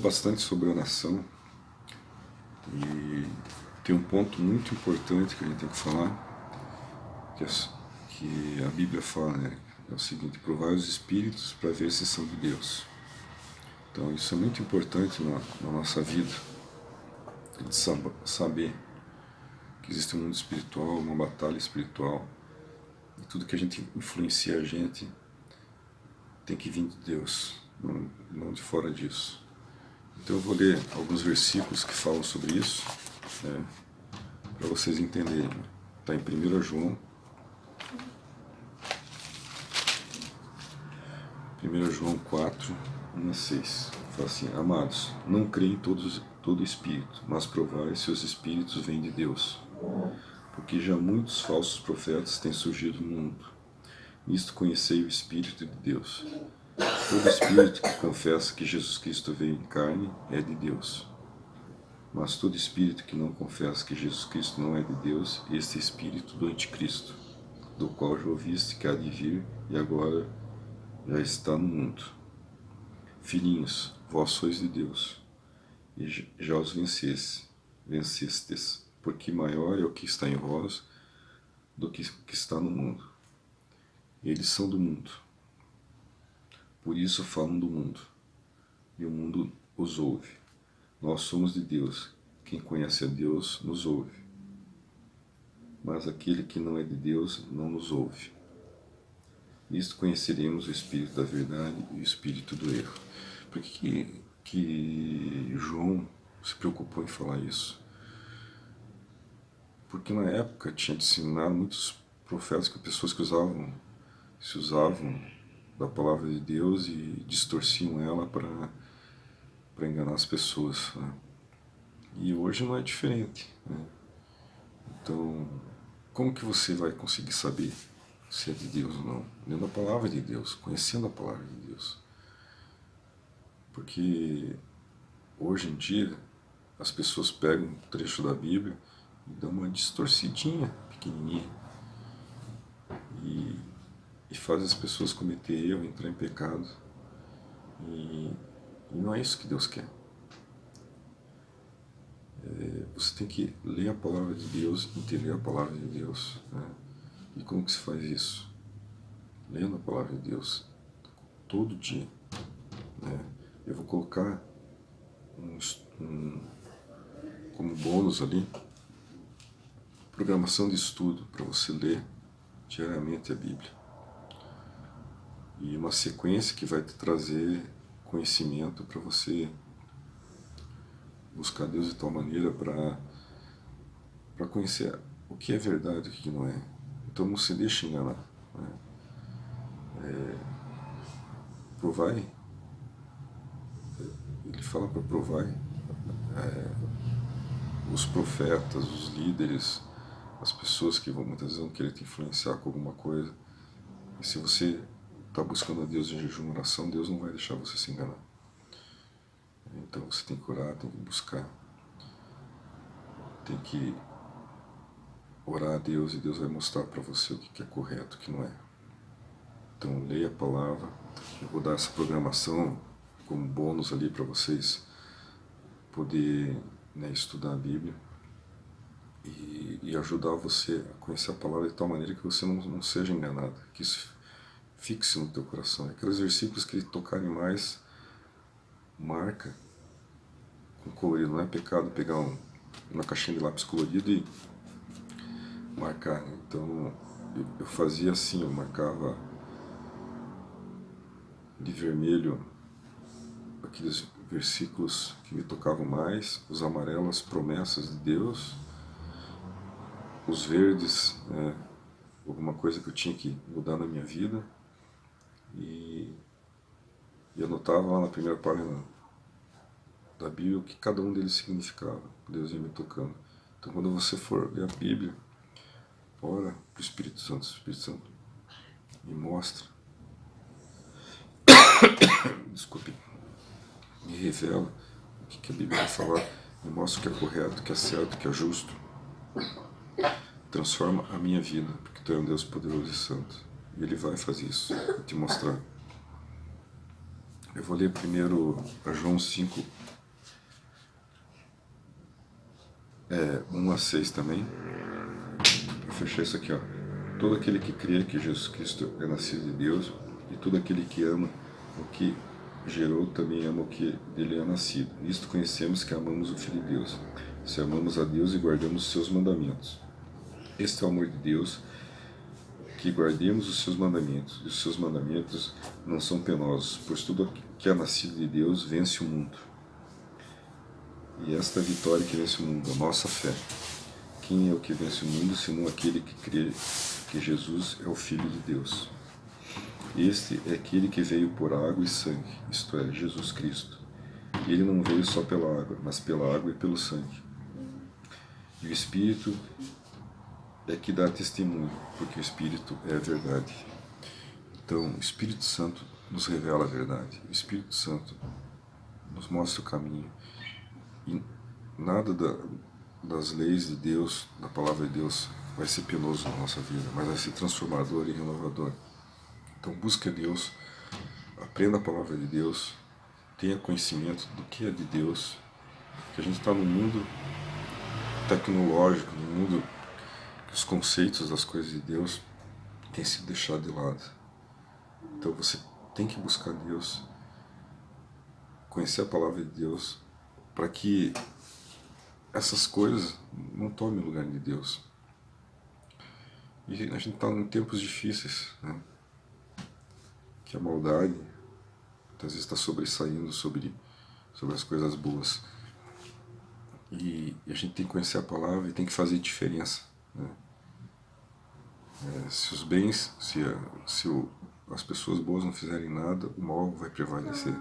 bastante sobre oração e tem um ponto muito importante que a gente tem que falar, que a Bíblia fala, né? É o seguinte: provar os espíritos para ver se são de Deus. Então isso é muito importante na nossa vida, de saber que existe um mundo espiritual, uma batalha espiritual, e tudo que a gente influencia a gente tem que vir de Deus, não de fora disso. Então eu vou ler alguns versículos que falam sobre isso, né, para vocês entenderem. Está em 1 João, 1 João 4, 1 a 6. Fala assim: amados, não creem em todo espírito, mas provai se os espíritos vêm de Deus, porque já muitos falsos profetas têm surgido no mundo. Nisto conhecei o Espírito de Deus. Todo espírito que confessa que Jesus Cristo veio em carne é de Deus. Mas todo espírito que não confessa que Jesus Cristo não é de Deus, este é espírito do anticristo, do qual já ouviste que há de vir e agora já está no mundo. Filhinhos, vós sois de Deus, e já os vencestes, porque maior é o que está em vós do que está no mundo. Eles são do mundo, por isso falam do mundo, e o mundo os ouve. Nós somos de Deus, quem conhece a Deus nos ouve, mas aquele que não é de Deus não nos ouve. Nisto conheceremos o Espírito da verdade e o Espírito do erro. Por que João se preocupou em falar isso? Porque na época tinha disseminado muitos profetas, que pessoas que se usavam da palavra de Deus e distorciam ela para enganar as pessoas, né? E hoje não é diferente, né? Então, como que você vai conseguir saber se é de Deus ou não? Lendo a palavra de Deus, conhecendo a palavra de Deus. Porque hoje em dia as pessoas pegam um trecho da Bíblia e dão uma distorcidinha pequenininha e faz as pessoas cometer erro, entrar em pecado. E não é isso que Deus quer. Você tem que ler a palavra de Deus, entender a palavra de Deus, né? E como que se faz isso? Lendo a palavra de Deus todo dia, né? Eu vou colocar como bônus ali, programação de estudo para você ler diariamente a Bíblia. E uma sequência que vai te trazer conhecimento para você buscar Deus de tal maneira para conhecer o que é verdade e o que não é. Então não se deixe enganar, né? Provai, ele fala para provar os profetas, os líderes, as pessoas que muitas vezes vão querer te influenciar com alguma coisa. E se você está buscando a Deus em jejum e oração, Deus não vai deixar você se enganar. Então você tem que orar, tem que buscar, tem que orar a Deus e Deus vai mostrar para você o que é correto, o que não é. Então leia a palavra. Eu vou dar essa programação como bônus ali para vocês poder, né, estudar a Bíblia e ajudar você a conhecer a palavra de tal maneira que você não seja enganado, que isso fixe no teu coração. Aqueles versículos que tocarem mais, marca com colorido. Não é pecado pegar uma caixinha de lápis colorido e marcar, né? Então eu fazia assim, eu marcava de vermelho aqueles versículos que me tocavam mais, os amarelos, as promessas de Deus, os verdes, né, alguma coisa que eu tinha que mudar na minha vida, e anotava lá na primeira página da Bíblia o que cada um deles significava. Deus ia me tocando. Então quando você for ler a Bíblia, ora para o Espírito Santo me mostra, desculpe, me revela o que a Bíblia vai falar, me mostra o que é correto, o que é certo, o que é justo. Transforma a minha vida, porque Tu é um Deus poderoso e santo. E Ele vai fazer isso, vai te mostrar. Eu vou ler primeiro a João 5, 1 a 6 também. Vou fechar isso aqui, ó. Todo aquele que crê que Jesus Cristo é nascido de Deus, e todo aquele que ama o que gerou também ama o que dele é nascido. Nisto conhecemos que amamos o Filho de Deus, se amamos a Deus e guardamos os seus mandamentos. Este é o amor de Deus, que guardemos os seus mandamentos, e os seus mandamentos não são penosos, pois tudo que é nascido de Deus vence o mundo. E esta é a vitória que vence o mundo, a nossa fé. Quem é o que vence o mundo, senão aquele que crê que Jesus é o Filho de Deus? Este é aquele que veio por água e sangue, isto é, Jesus Cristo. E ele não veio só pela água, mas pela água e pelo sangue. E o Espírito é que dá testemunho, porque o Espírito é a verdade. Então, o Espírito Santo nos revela a verdade. O Espírito Santo nos mostra o caminho. E nada das leis de Deus, da palavra de Deus, vai ser penoso na nossa vida, mas vai ser transformador e renovador. Então busque a Deus, aprenda a palavra de Deus, tenha conhecimento do que é de Deus, que a gente está num mundo tecnológico, num mundo que os conceitos das coisas de Deus têm sido deixados de lado. Então você tem que buscar Deus, conhecer a palavra de Deus, para que essas coisas não tomem o lugar de Deus. E a gente está em tempos difíceis, né? Que a maldade muitas vezes está sobressaindo sobre as coisas boas. E a gente tem que conhecer a palavra e tem que fazer diferença, né? Se os bens, as pessoas boas não fizerem nada, o mal vai prevalecer.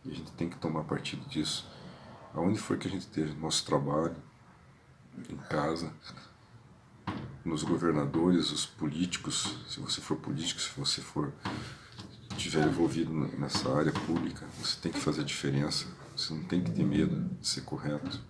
E a gente tem que tomar partido disso. Aonde for que a gente esteja, no nosso trabalho, em casa, nos governadores, os políticos, se você for político, se você estiver envolvido nessa área pública, você tem que fazer a diferença, você não tem que ter medo de ser correto.